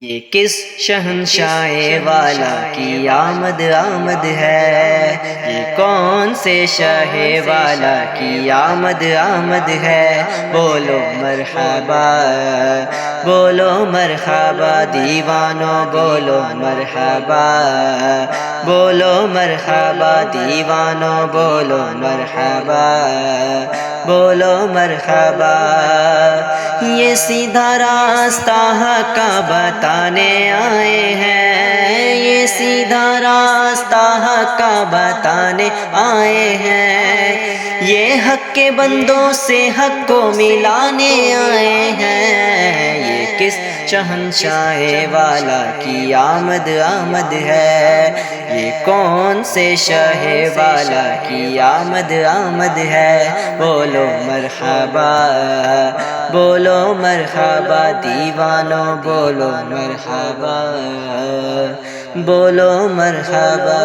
یہ کس شہنشاہ والا کی آمد آمد ہے، یہ کون سے شاہ والا کی آمد آمد ہے۔ بولو مرحبا بولو مرحبا دیوانو بولو مرحبا بولو مرحبا دیوانو بولو مرحبا بولو مرحبا۔ یہ سیدھا راستہ حق کا بتانے آئے ہیں، یہ سیدھا راستہ حق کا بتانے آئے ہیں، یہ حق کے بندوں سے حق کو ملانے آئے ہیں۔ یہ کس شہنشاہ والا کی آمد آمد ہے، یہ کون سے شاہ والا کی آمد آمد ہے۔ بولو مرحبا بولو مرحبا دیوانو بولو مرحبا بولو مرحبا۔